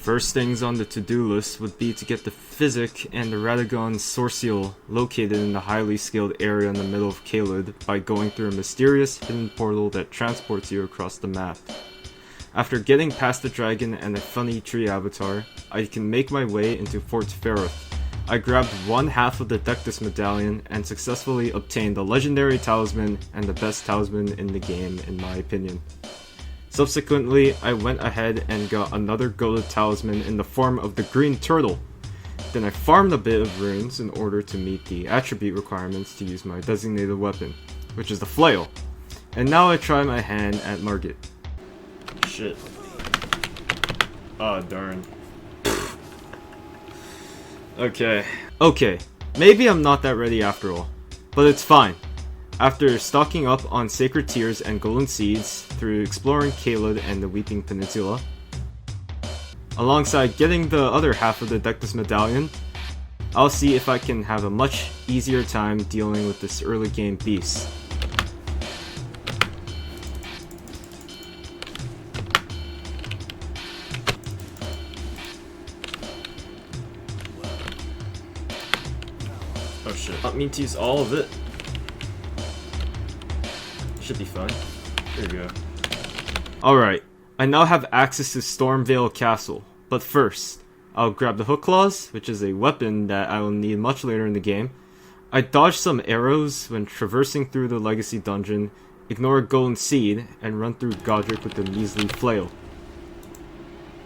First things on the to-do list would be to get the Physic and the Radagon Sourceal located in the highly skilled area in the middle of Caelid by going through a mysterious hidden portal that transports you across the map. After getting past the dragon and a funny tree avatar, I can make my way into Fort Ferroth. I grabbed one half of the Dectus medallion and successfully obtained the legendary talisman and the best talisman in the game in my opinion. Subsequently, I went ahead and got another gold talisman in the form of the green turtle. Then I farmed a bit of runes in order to meet the attribute requirements to use my designated weapon, which is the flail. And now I try my hand at Margit. Shit. Oh darn. Okay, maybe I'm not that ready after all, but it's fine. After stocking up on Sacred Tears and Golden Seeds through exploring Caelid and the Weeping Peninsula, alongside getting the other half of the Dectus Medallion, I'll see if I can have a much easier time dealing with this early game beast. Oh shit, not mean to use all of it. Should be fine. There we go. Alright, I now have access to Stormvale Castle, but first, I'll grab the Hook Claws, which is a weapon that I will need much later in the game. I dodge some arrows when traversing through the Legacy Dungeon, ignore a Golden Seed, and run through Godric with the measly flail.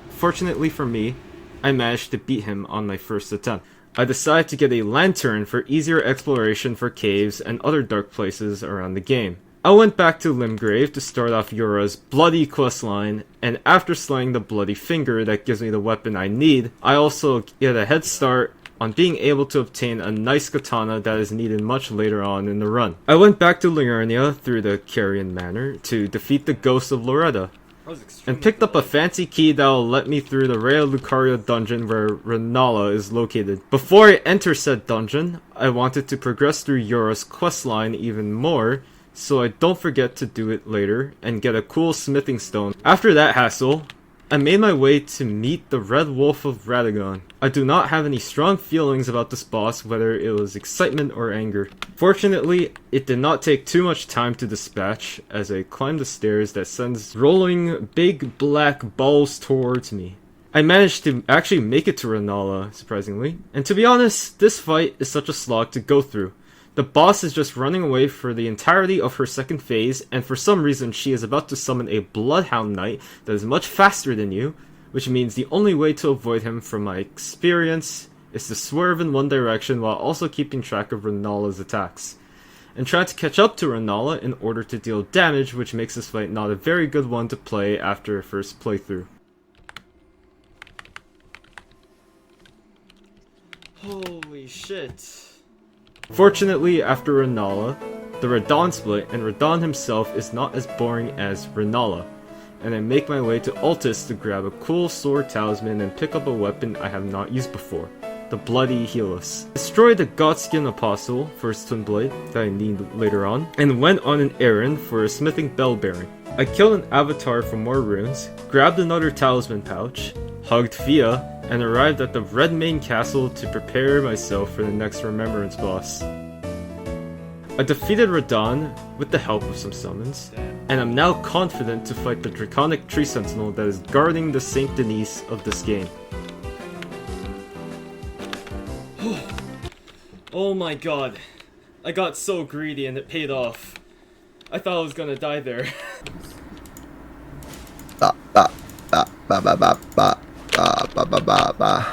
Fortunately for me, I managed to beat him on my first attempt. I decided to get a lantern for easier exploration for caves and other dark places around the game. I went back to Limgrave to start off Yura's bloody questline, and after slaying the bloody finger that gives me the weapon I need, I also get a head start on being able to obtain a nice katana that is needed much later on in the run. I went back to Liurnia through the Carrion Manor to defeat the ghost of Loretta, and picked up a fancy key that will let me through the Rea Lucaria dungeon where Renala is located. Before I enter said dungeon, I wanted to progress through Yura's questline even more, so I don't forget to do it later and get a cool smithing stone. After that hassle, I made my way to meet the Red Wolf of Radagon. I do not have any strong feelings about this boss, whether it was excitement or anger. Fortunately, it did not take too much time to dispatch as I climbed the stairs that sends rolling big black balls towards me. I managed to actually make it to Renala, surprisingly, and to be honest, this fight is such a slog to go through. The boss is just running away for the entirety of her second phase, and for some reason she is about to summon a Bloodhound Knight that is much faster than you, which means the only way to avoid him from my experience is to swerve in one direction while also keeping track of Renala's attacks, and try to catch up to Renala in order to deal damage, which makes this fight not a very good one to play after a first playthrough. Holy shit. Fortunately, after Renala, the Radahn split, and Radahn himself is not as boring as Renala, and I make my way to Altus to grab a cool sword talisman and pick up a weapon I have not used before, the Bloody Helus. Destroyed the Godskin Apostle for his twin blade that I need later on, and went on an errand for a smithing bell bearing. I killed an avatar for more runes, grabbed another talisman pouch, hugged Fia, and arrived at the Redmane Castle to prepare myself for the next Remembrance boss. I defeated Radahn with the help of some summons, and I'm now confident to fight the Draconic Tree Sentinel that is guarding the Saint Denis of this game. Oh my god, I got so greedy and it paid off. I thought I was gonna die there. Ba ba ba ba ba ba ba. Ba ba ba ba.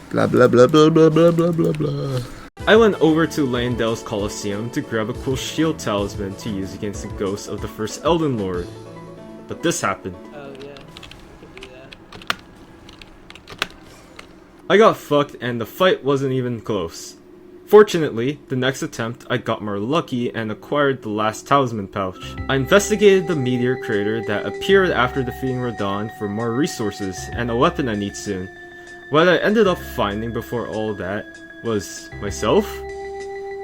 Blah blah blah blah blah blah blah blah blah. I went over to Leyendell's Colosseum to grab a cool shield talisman to use against the ghost of the first Elden Lord. But this happened. Oh yeah, could do that. I got fucked and the fight wasn't even close. Fortunately, the next attempt I got more lucky and acquired the last talisman pouch. I investigated the meteor crater that appeared after defeating Radahn for more resources and a weapon I need soon. What I ended up finding before all that was myself?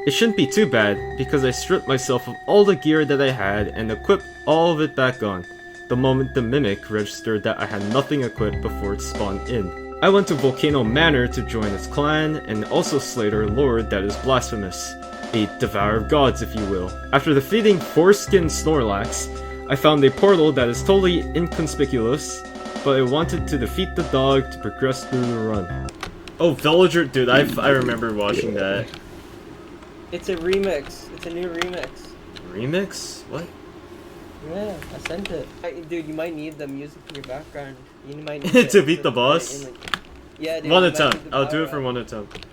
It shouldn't be too bad because I stripped myself of all the gear that I had and equipped all of it back on. The the moment the mimic registered that I had nothing equipped before it spawned in. I went to Volcano Manor to join its clan, and also slayed our lord that is blasphemous. A devourer of gods, if you will. After defeating Foreskin Snorlax, I found a portal that is totally inconspicuous, but I wanted to defeat the dog to progress through the run. Oh, Villager, dude, I remember watching that. It's a remix. It's a new remix. Remix? What? Yeah, I sent it. Dude, you might need the music in your background. You might need To beat the boss? Yeah, dude. One you might attempt. need the I'll do it for power one attempt.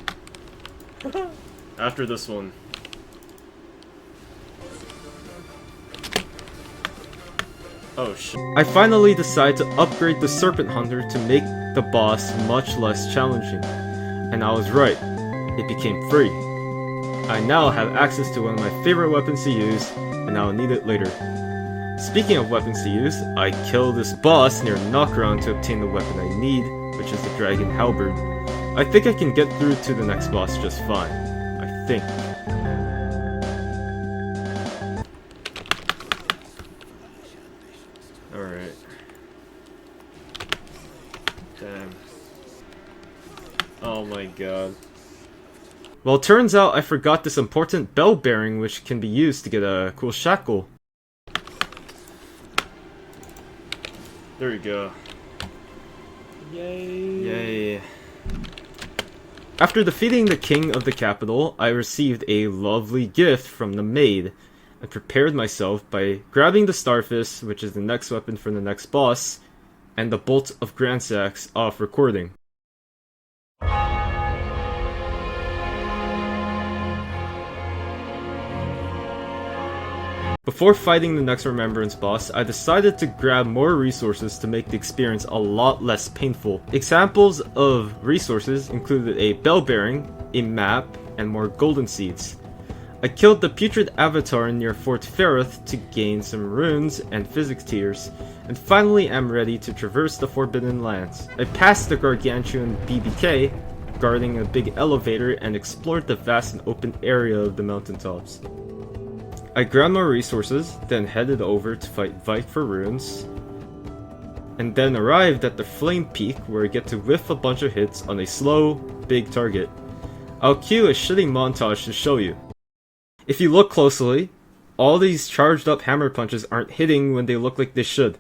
After this one. Oh shit. I finally decide to upgrade the Serpent Hunter to make the boss much less challenging. And I was right. It became free. I now have access to one of my favorite weapons to use, and I'll need it later. Speaking of weapons to use, I kill this boss near Knockground to obtain the weapon I need, which is the Dragon Halberd. I think I can get through to the next boss just fine. I think. Alright. Damn. Oh my god. Well, it turns out I forgot this important bell bearing which can be used to get a cool shackle. There we go. Yay. Yay. After defeating the king of the capital, I received a lovely gift from the maid. I prepared myself by grabbing the Starfish, which is the next weapon for the next boss, and the Bolt of Grandsax off recording. Before fighting the next Remembrance boss, I decided to grab more resources to make the experience a lot less painful. Examples of resources included a bell bearing, a map, and more golden seeds. I killed the putrid avatar near Fort Ferrith to gain some runes and physics tiers, and finally am ready to traverse the Forbidden Lands. I passed the gargantuan BBK, guarding a big elevator, and explored the vast and open area of the mountaintops. I grabbed more resources, then headed over to fight Vike for runes, and then arrived at the Flame Peak where I get to whiff a bunch of hits on a slow, big target. I'll cue a shitty montage to show you. If you look closely, all these charged up hammer punches aren't hitting when they look like they should.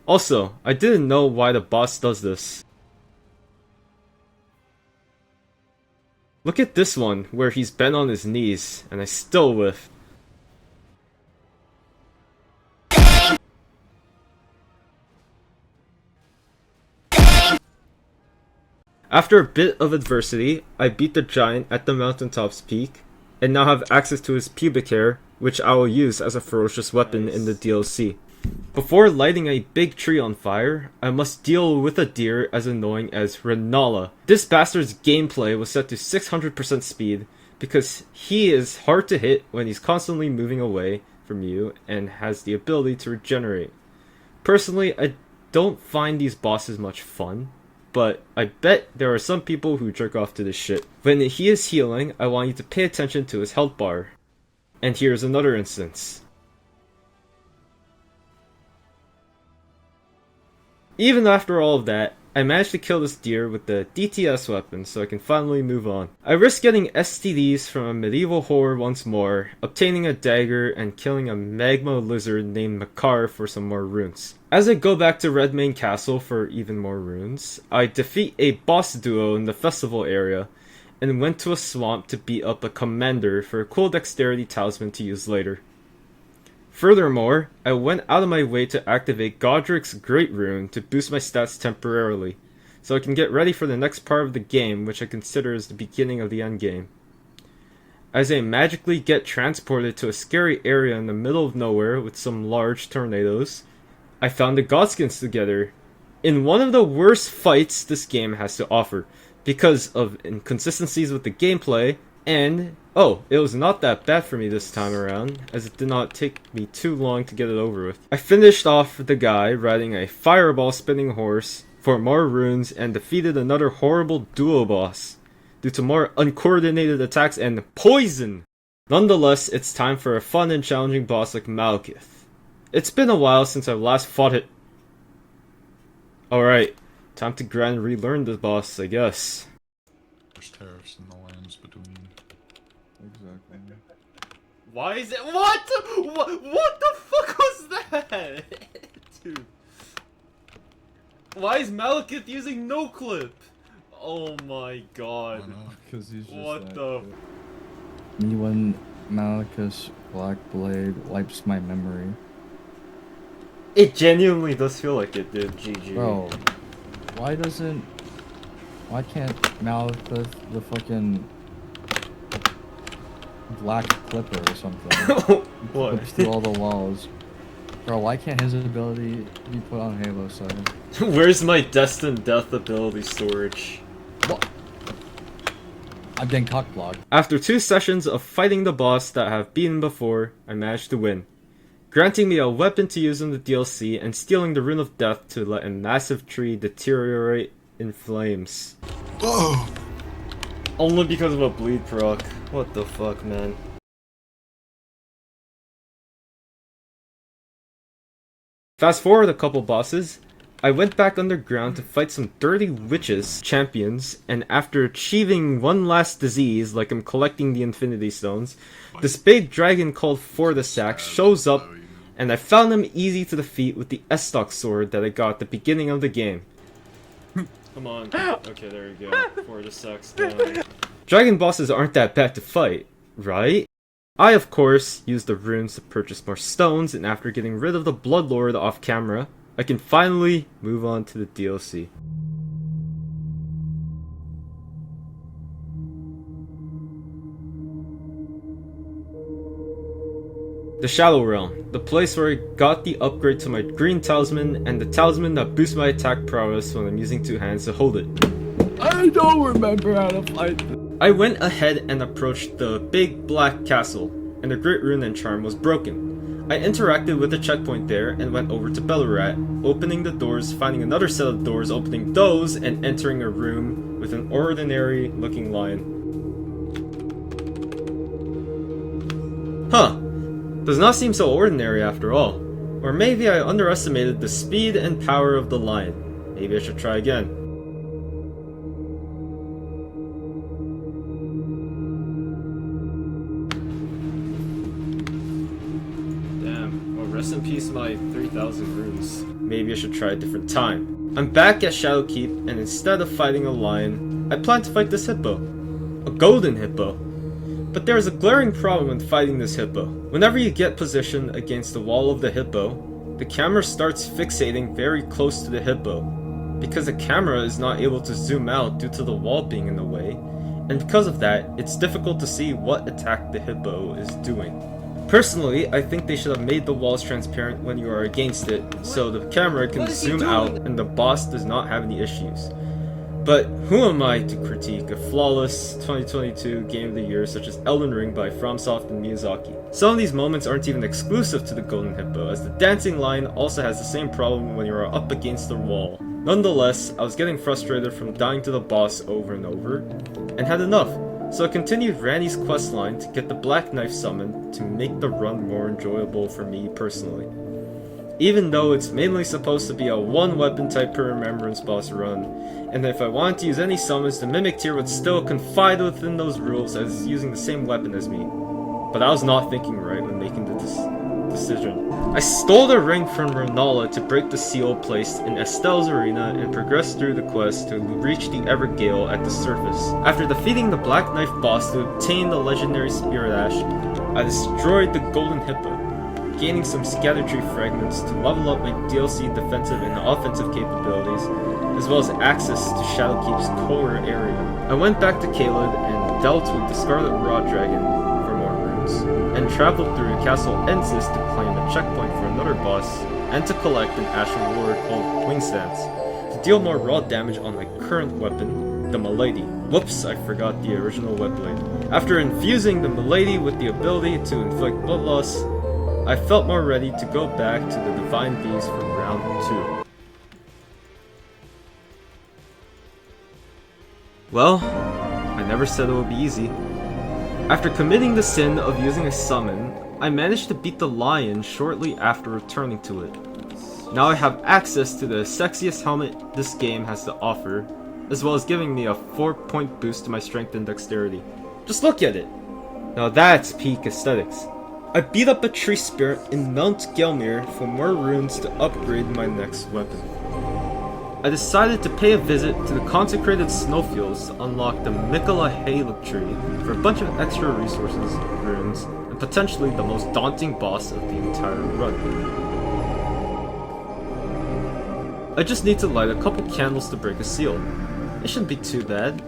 Also, I didn't know why the boss does this. Look at this one, where he's bent on his knees, and I still whiffed. After a bit of adversity, I beat the giant at the mountaintop's peak, and now have access to his pubic hair, which I will use as a ferocious weapon in the DLC. Before lighting a big tree on fire, I must deal with a deer as annoying as Renala. This bastard's gameplay was set to 600% speed, because he is hard to hit when he's constantly moving away from you and has the ability to regenerate. Personally, I don't find these bosses much fun, but I bet there are some people who jerk off to this shit. When he is healing, I want you to pay attention to his health bar. And here's another instance. Even after all of that, I managed to kill this deer with the DTS weapon, so I can finally move on. I risked getting STDs from a medieval whore once more, obtaining a dagger, and killing a magma lizard named Makar for some more runes. As I go back to Redmane Castle for even more runes, I defeat a boss duo in the festival area, and went to a swamp to beat up a commander for a cool dexterity talisman to use later. Furthermore, I went out of my way to activate Godric's Great Rune to boost my stats temporarily, so I can get ready for the next part of the game, which I consider as the beginning of the endgame. As I magically get transported to a scary area in the middle of nowhere with some large tornadoes, I found the Godskins together, in one of the worst fights this game has to offer, because of inconsistencies with the gameplay, and it was not that bad for me this time around, as it did not take me too long to get it over with. I finished off the guy riding a fireball spinning horse for more runes and defeated another horrible duo boss due to more uncoordinated attacks and poison! Nonetheless, it's time for a fun and challenging boss like Malekith. It's been a while since I last fought it Alright, time to grind relearn the boss, I guess. There's tariffs in the lands between. Exactly. Why is it- What the fuck was that? Dude. Why is Malekith using no clip? Oh my god. Because he's just What that the- good. Me when Malekith's Black Blade wipes my memory. It genuinely does feel like it did, GG. Bro, why can't Malekith the fucking Black Clipper or something What? clips through all the walls? Bro, why can't his ability be put on Halo 7? Where's my Destined Death ability storage? What? I'm getting cockblocked. After 2 sessions of fighting the boss that I have beaten before, I managed to win, granting me a weapon to use in the DLC and stealing the Rune of Death to let a massive tree deteriorate in flames. Oh! Only because of a bleed proc. What the fuck, man. Fast forward a couple bosses, I went back underground to fight some dirty witches champions, and after achieving one last disease, like I'm collecting the Infinity Stones, this big dragon called Fortisax shows up, and I found him easy to defeat with the Estoc sword that I got at the beginning of the game. Come on. Okay, there you go. Fortisax down. Dragon bosses aren't that bad to fight, right? I, of course, used the runes to purchase more stones, and after getting rid of the Bloodlord off camera, I can finally move on to the DLC. The Shadow Realm, the place where I got the upgrade to my green talisman and the talisman that boosts my attack prowess when I'm using 2 hands to hold it. I don't remember how to fight this. I went ahead and approached the big black castle, and the Great Rune and Charm was broken. I interacted with the checkpoint there and went over to Belurat, opening the doors, finding another set of doors, opening those, and entering a room with an ordinary looking lion. Huh. Does not seem so ordinary after all. Or maybe I underestimated the speed and power of the lion. Maybe I should try again. Damn. Well, rest in peace my 3,000 runes. Maybe I should try a different time. I'm back at Shadowkeep, and instead of fighting a lion, I plan to fight this hippo. A golden hippo. But there is a glaring problem with fighting this hippo. Whenever you get positioned against the wall of the hippo, the camera starts fixating very close to the hippo. Because the camera is not able to zoom out due to the wall being in the way, and because of that, it's difficult to see what attack the hippo is doing. Personally, I think they should have made the walls transparent when you are against it, so the camera can zoom out and the boss does not have any issues. But who am I to critique a flawless 2022 game of the year such as Elden Ring by FromSoft and Miyazaki? Some of these moments aren't even exclusive to the Golden Hippo, as the dancing lion also has the same problem when you are up against the wall. Nonetheless, I was getting frustrated from dying to the boss over and over, and had enough, so I continued Ranni's questline to get the Black Knife summoned to make the run more enjoyable for me personally. Even though it's mainly supposed to be a one weapon type per Remembrance boss run, and if I wanted to use any summons, the Mimic tier would still confide within those rules as using the same weapon as me. But I was not thinking right when making the decision. I stole the ring from Renala to break the seal placed in Estelle's arena and progressed through the quest to reach the Evergale at the surface. After defeating the Black Knife boss to obtain the legendary Spirit Ash, I destroyed the Golden Hippo, gaining some Scatter Tree fragments to level up my DLC defensive and offensive capabilities, as well as access to Shadowkeep's core area. I went back to Caelid and dealt with the Scarlet Raw Dragon for more runes, and traveled through Castle Ensis to claim a checkpoint for another boss, and to collect an Ash reward called Wingstance, to deal more raw damage on my current weapon, the Milady. Whoops, I forgot the original Webblade. After infusing the Milady with the ability to inflict blood loss, I felt more ready to go back to the Divine Beast for round 2. Well, I never said it would be easy. After committing the sin of using a summon, I managed to beat the lion shortly after returning to it. Now I have access to the sexiest helmet this game has to offer, as well as giving me a 4-point boost to my strength and dexterity. Just look at it! Now that's peak aesthetics. I beat up a tree spirit in Mount Gelmir for more runes to upgrade my next weapon. I decided to pay a visit to the consecrated snowfields to unlock the Mikola Halig tree for a bunch of extra resources, runes, and potentially the most daunting boss of the entire run. I just need to light a couple candles to break a seal. It shouldn't be too bad.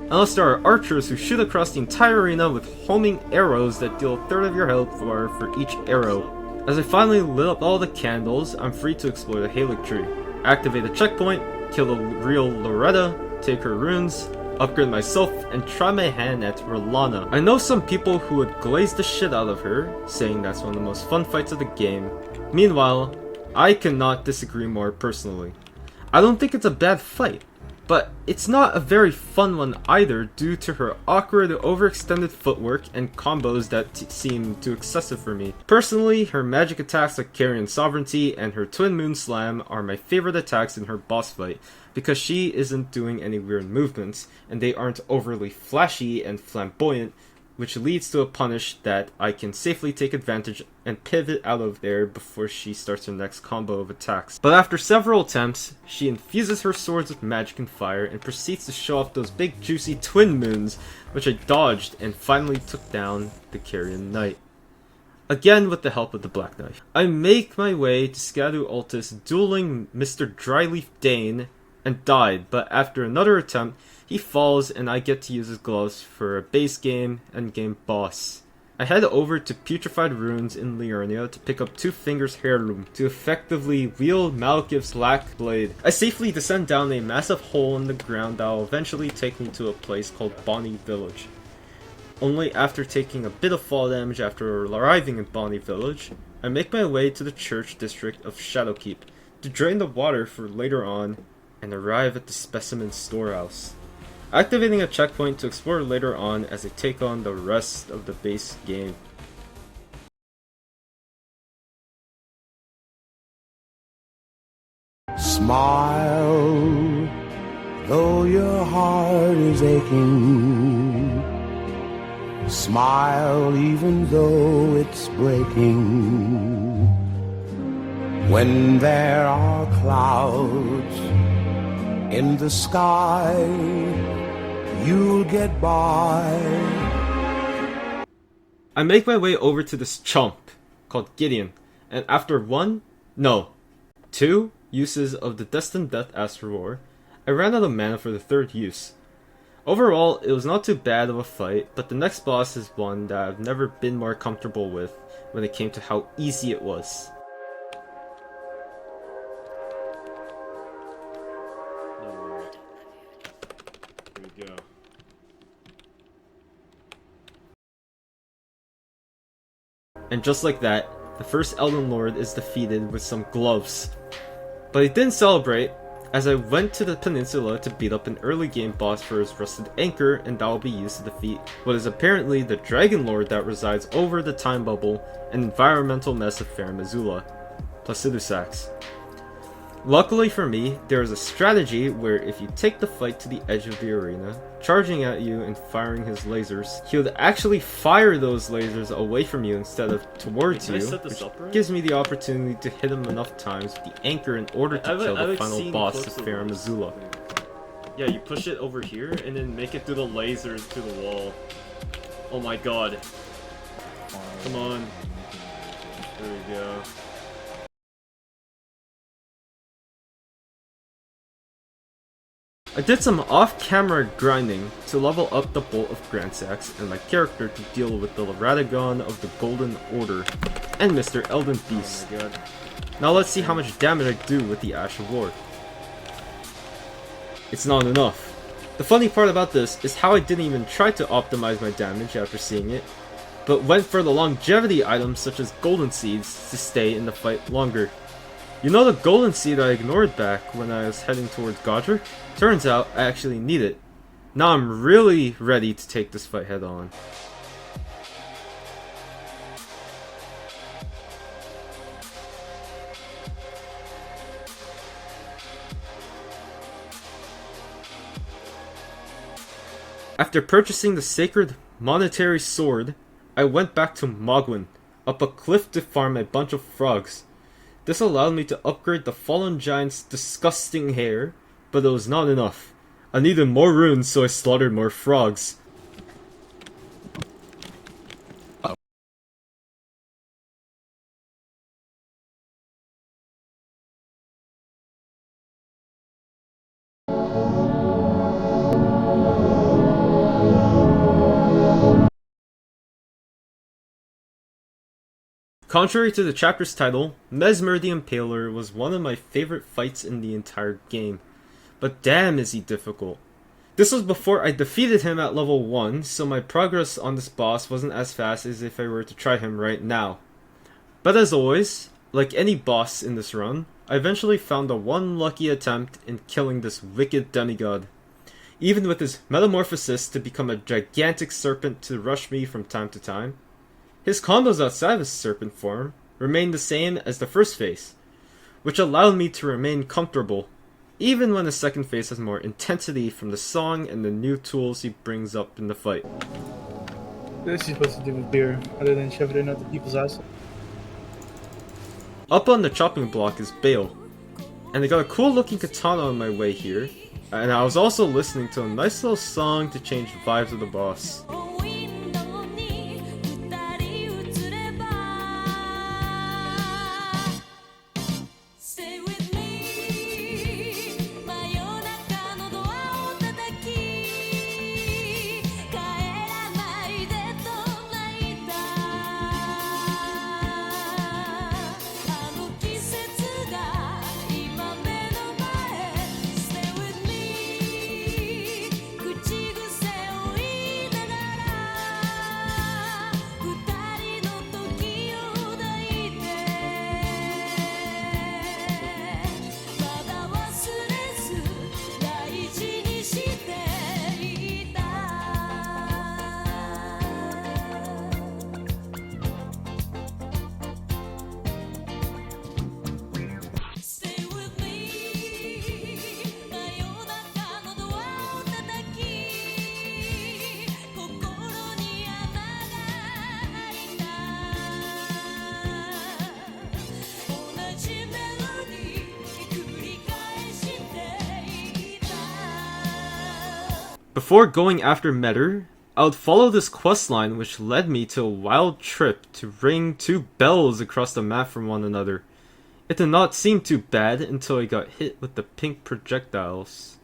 Unless there are archers who shoot across the entire arena with homing arrows that deal a third of your health bar for each arrow. As I finally lit up all the candles, I'm free to explore the Halig tree. Activate a checkpoint, kill a real Loretta, take her runes, upgrade myself, and try my hand at Rolana. I know some people who would glaze the shit out of her, saying that's one of the most fun fights of the game. Meanwhile, I cannot disagree more personally. I don't think it's a bad fight, but it's not a very fun one either due to her awkward overextended footwork and combos that seem too excessive for me. Personally, her magic attacks like Carrion Sovereignty and her Twin Moon Slam are my favorite attacks in her boss fight, because she isn't doing any weird movements, and they aren't overly flashy and flamboyant, which leads to a punish that I can safely take advantage and pivot out of there before she starts her next combo of attacks. But after several attempts, she infuses her swords with magic and fire and proceeds to show off those big juicy twin moons, which I dodged and finally took down the Carrion Knight. Again with the help of the Black Knight. I make my way to Skadu Altus dueling Mr. Dryleaf Dane and died, but after another attempt, he falls and I get to use his gloves for a base game and game boss. I head over to Putrefied Ruins in Liurnia to pick up Two Fingers Heirloom to effectively wield Malekith's Black Blade. I safely descend down a massive hole in the ground that will eventually take me to a place called Bonnie Village. Only after taking a bit of fall damage after arriving in Bonnie Village, I make my way to the church district of Shadowkeep to drain the water for later on and arrive at the Specimen Storehouse. Activating a checkpoint to explore later on as I take on the rest of the base game. Smile, though your heart is aching. Smile, even though it's breaking. When there are clouds in the sky, you'll get by. I make my way over to this chump called Gideon, and after two uses of the Destined Death Astral Roar, I ran out of mana for the third use. Overall, it was not too bad of a fight, but the next boss is one that I've never been more comfortable with when it came to how easy it was. Here we go. And just like that, the first Elden Lord is defeated with some gloves. But I didn't celebrate, as I went to the peninsula to beat up an early game boss for his rusted anchor, and that will be used to defeat what is apparently the Dragon Lord that resides over the time bubble and environmental mess of Farum Azula, Placidusax. Luckily for me, there is a strategy where if you take the fight to the edge of the arena, charging at you and firing his lasers, he would actually fire those lasers away from you instead of towards you, which gives me the opportunity to hit him enough times with the anchor in order to kill the final boss of Farum Azula. Yeah, you push it over here and then make it through the lasers to the wall. Oh my god. Come on. There we go. I did some off-camera grinding to level up the Bolt of Grandsax and my character to deal with the Radagon of the Golden Order and Mr. Elden Beast. Oh my god. Now let's see how much damage I do with the Ash of War. It's not enough. The funny part about this is how I didn't even try to optimize my damage after seeing it, but went for the longevity items such as Golden Seeds to stay in the fight longer. You know the Golden Seed I ignored back when I was heading towards Godric? Turns out I actually need it. Now I'm really ready to take this fight head on. After purchasing the sacred monetary sword, I went back to Mogwin, up a cliff to farm a bunch of frogs. This allowed me to upgrade the fallen giant's disgusting hair, but it was not enough. I needed more runes, so I slaughtered more frogs. Contrary to the chapter's title, Mesmer the Impaler was one of my favorite fights in the entire game. But damn is he difficult. This was before I defeated him at level 1, so my progress on this boss wasn't as fast as if I were to try him right now. But as always, like any boss in this run, I eventually found the one lucky attempt in killing this wicked demigod. Even with his metamorphosis to become a gigantic serpent to rush me from time to time, his combos outside of his serpent form remained the same as the first phase, which allowed me to remain comfortable, even when the second phase has more intensity from the song and the new tools he brings up in the fight. What is he supposed to do with beer, other than shove it in other people's ass? Up on the chopping block is Bale, and I got a cool looking katana on my way here, and I was also listening to a nice little song to change the vibes of the boss. Before going after Metter, I would follow this questline which led me to a wild trip to ring two bells across the map from one another. It did not seem too bad until I got hit with the pink projectiles.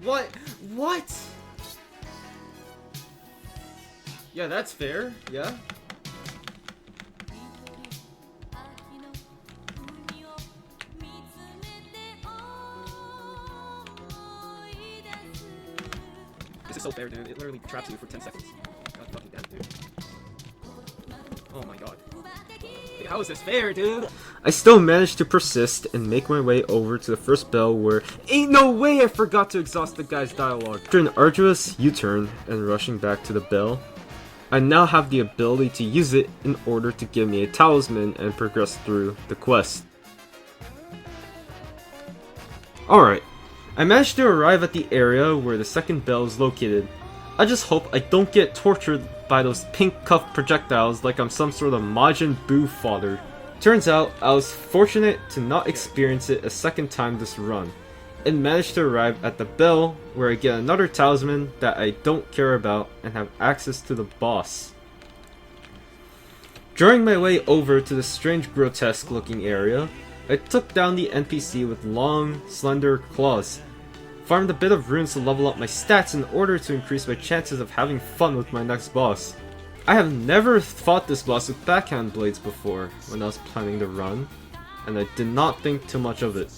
What? What? Yeah, that's fair, yeah. This is so fair, dude. It literally traps you for 10 seconds. God fucking damn, dude. Oh my god. How is this fair, dude? I still managed to persist and make my way over to the first bell where ain't no way I forgot to exhaust the guy's dialogue. After an arduous U-turn and rushing back to the bell, I now have the ability to use it in order to give me a talisman and progress through the quest. Alright, I managed to arrive at the area where the second bell is located. I just hope I don't get tortured by those pink cuff projectiles like I'm some sort of Majin Buu fodder. Turns out, I was fortunate to not experience it a second time this run, and managed to arrive at the bell where I get another talisman that I don't care about and have access to the boss. During my way over to the strange grotesque looking area, I took down the NPC with long, slender claws, farmed a bit of runes to level up my stats in order to increase my chances of having fun with my next boss. I have never fought this boss with backhand blades before when I was planning the run, and I did not think too much of it.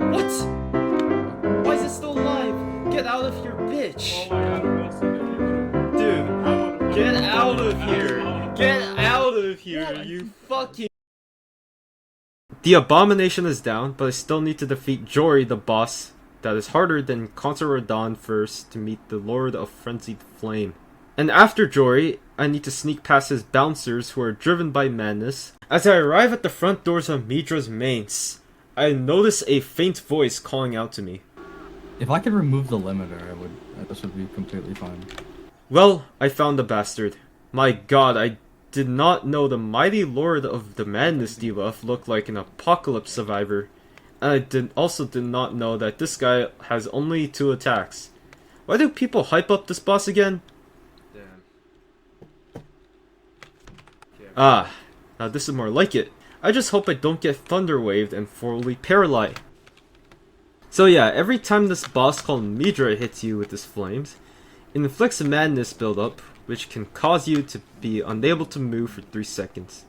What? Why is it still alive? Get out of here, bitch! Dude, get out of here! Get out of here, you fucking... The abomination is down, but I still need to defeat Jory, the boss. That is harder than Concert Dawn first to meet the Lord of Frenzied Flame. And after Jory, I need to sneak past his bouncers who are driven by madness. As I arrive at the front doors of Midra's mains, I notice a faint voice calling out to me. If I could remove the limiter, this would be completely fine. Well, I found the bastard. My god, I did not know the mighty Lord of the Madness debuff looked like an apocalypse survivor. And I also did not know that this guy has only 2 attacks. Why do people hype up this boss again? Ah, now this is more like it. I just hope I don't get thunder waved and fully paralyzed. So yeah, every time this boss called Midra hits you with his flames, it inflicts a madness buildup, which can cause you to be unable to move for 3 seconds.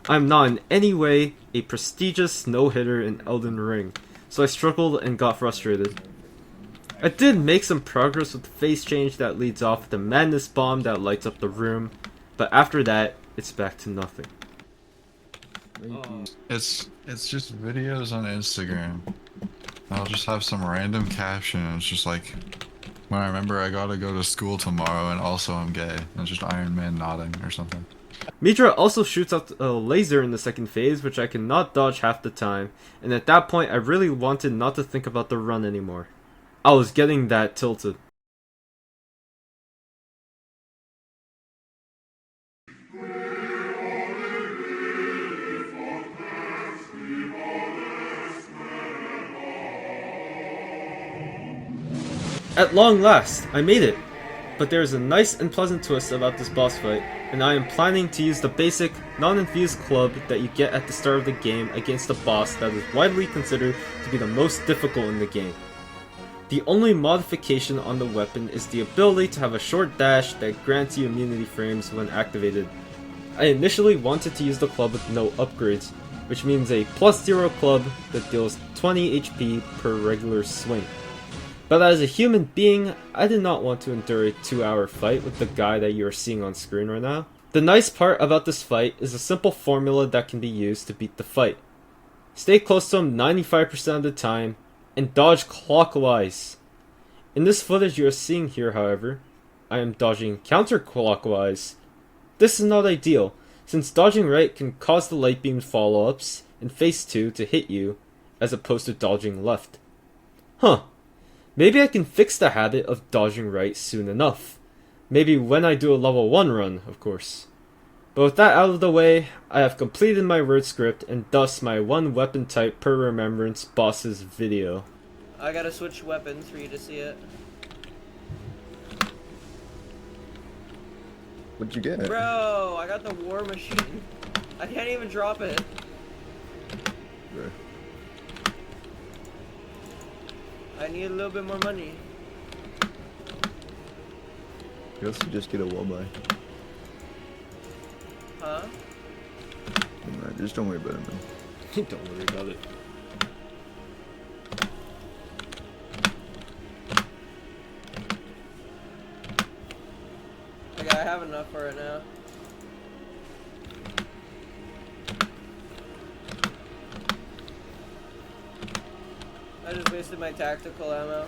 I'm not in any way a prestigious no-hitter in Elden Ring, so I struggled and got frustrated. I did make some progress with the phase change that leads off the madness bomb that lights up the room, but after that, it's back to nothing. It's just videos on Instagram. I'll just have some random caption. And it's just like, when I remember I gotta go to school tomorrow and also I'm gay. And it's just Iron Man nodding or something. Midra also shoots out a laser in the second phase, which I cannot dodge half the time, and at that point I really wanted not to think about the run anymore. I was getting that tilted. At long last, I made it! But there is a nice and pleasant twist about this boss fight, and I am planning to use the basic, non-infused club that you get at the start of the game against a boss that is widely considered to be the most difficult in the game. The only modification on the weapon is the ability to have a short dash that grants you immunity frames when activated. I initially wanted to use the club with no upgrades, which means a +0 club that deals 20 HP per regular swing. But as a human being, I did not want to endure a 2-hour fight with the guy that you are seeing on screen right now. The nice part about this fight is a simple formula that can be used to beat the fight. Stay close to him 95% of the time, and dodge clockwise. In this footage you are seeing here, however, I am dodging counterclockwise. This is not ideal, since dodging right can cause the light beam follow-ups in phase 2 to hit you, as opposed to dodging left. Huh. Maybe I can fix the habit of dodging right soon enough. Maybe when I do a level 1 run, of course. But with that out of the way, I have completed my word script and thus my 1 weapon type per Remembrance boss's video. I gotta switch weapons for you to see it. What'd you get? Bro, I got the war machine. I can't even drop it. Bro. I need a little bit more money. You also just get a wall buy. Huh? Just don't worry about it, man. Don't worry about it. Okay, I have enough for it now. I just wasted my tactical ammo.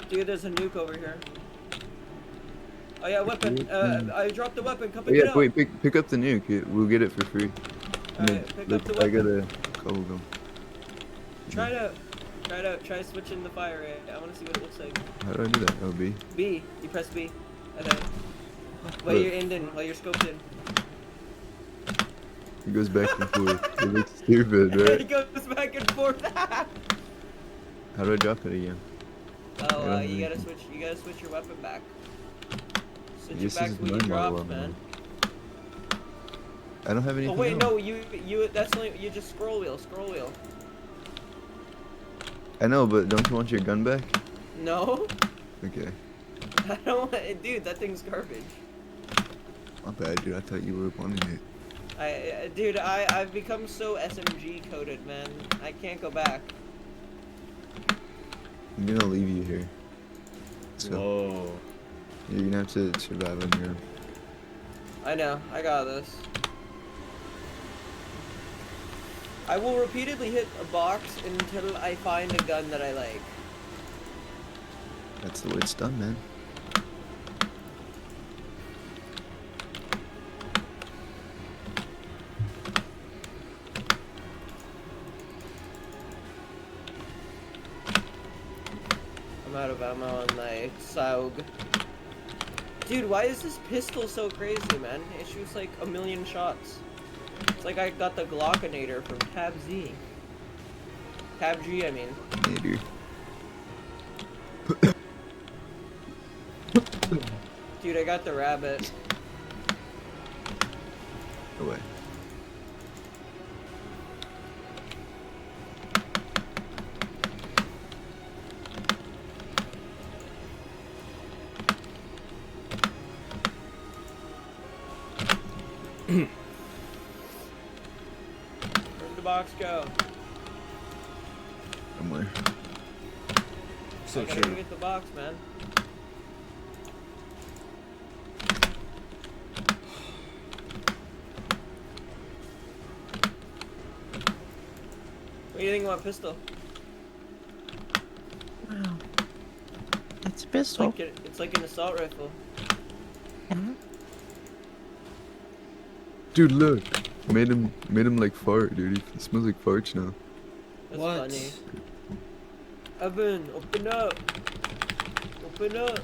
Dude, there's a nuke over here. Oh yeah, weapon. I dropped the weapon. Come pick it up. Wait, pick up the nuke. We'll get it for free. Alright, pick up the I weapon. got a couple of them. Try it out. Try switching the fire rate. I want to see what it looks like. How do I do that? Oh, B. B. You press B. Okay. While you're while you're scoped in. It goes back and forth. It looks stupid, It right? goes back and forth. How do I drop it again? Oh, you gotta switch your weapon back. Switch it This back is when you my dropped, model, man. I don't have Oh anything. wait, else. no, you that's only you just scroll wheel. I know, but don't you want your gun back? No, Okay. I don't want, dude. That thing's garbage. My bad, dude. I thought you were wanting it. Dude, I've become so SMG coded, man. I can't go back. I'm gonna leave you here. So Whoa. you're gonna have to survive on your own. I know, I got this. I will repeatedly hit a box until I find a gun that I like. That's the way it's done, man. I'm out of ammo on my SAUG. Dude, why is this pistol so crazy, man? It shoots like a million shots. It's like I got the Glockinator from Tab Z. Tab G, I mean. Later. Dude, I got the rabbit. Away. Where'd the box go? Somewhere. So I gotta go true. get the box, man. What do you think about pistol? Wow. That's a It's pistol. like, it's like an assault rifle. Dude, look. Made him like fart, dude. He smells like farts now. That's What? funny. Evan, open up! Open up!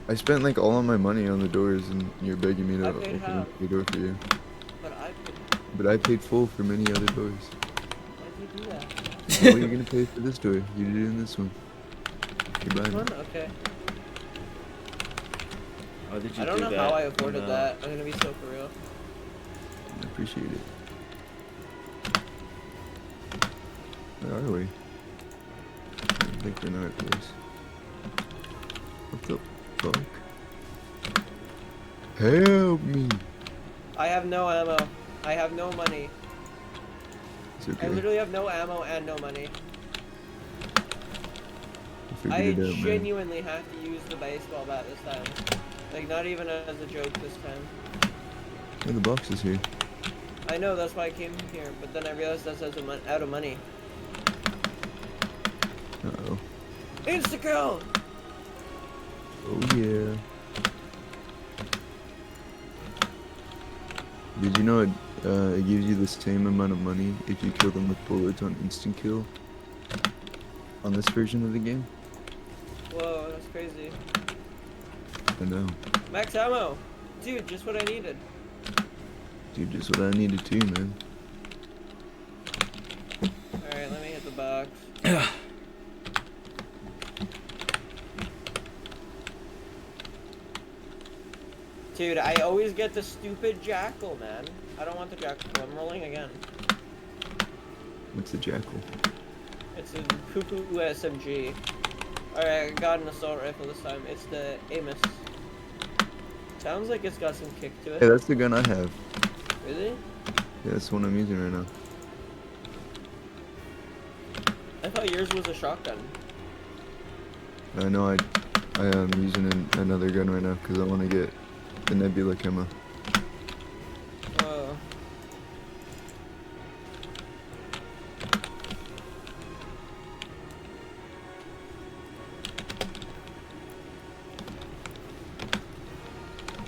I spent like all of my money on the doors, and you're begging me to I paid open half. up the door for you. But I could. But I paid full for many other doors. Why'd you do that? What are you gonna pay for this door? You did it in this one. Goodbye. This one? Okay. How did you I don't do know that? how I afforded No. that. I'm gonna be so for real. I appreciate it. Where are we? I think we're in our place. What the fuck? Help me! I have no ammo. I have no money. It's I okay. literally have no ammo and no money. I I figured it out, man. genuinely have to use the baseball bat this time. Like, not even as a joke this time. Yeah, the box is here. I know, that's why I came here, but then I realized that's out of money. Uh-oh. Insta-kill! Oh yeah. Did you know it gives you the same amount of money if you kill them with bullets on instant kill? On this version of the game? Whoa, that's crazy. I know. Max ammo! Dude, just what I needed. Dude, just what I needed too, man. Alright, let me hit the box. Dude, I always get the stupid jackal, man. I don't want the jackal. I'm rolling again. What's the jackal? It's a cuckoo SMG. Alright, I got an assault rifle this time. It's the Amos. Sounds like it's got some kick to Hey, it. that's the gun I have. Really? Yeah, that's the one I'm using right now. I thought yours was a shotgun. I know I am using another gun right now because I want to get the nebula camo. Oh.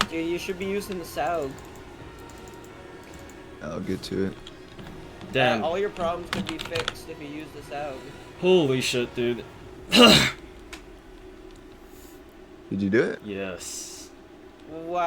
Dude, you should be using the SAUG. I'll get to it. Damn. All your problems could be fixed if you use the SAUG. Holy shit, dude. Did you do it? Yes. Wow.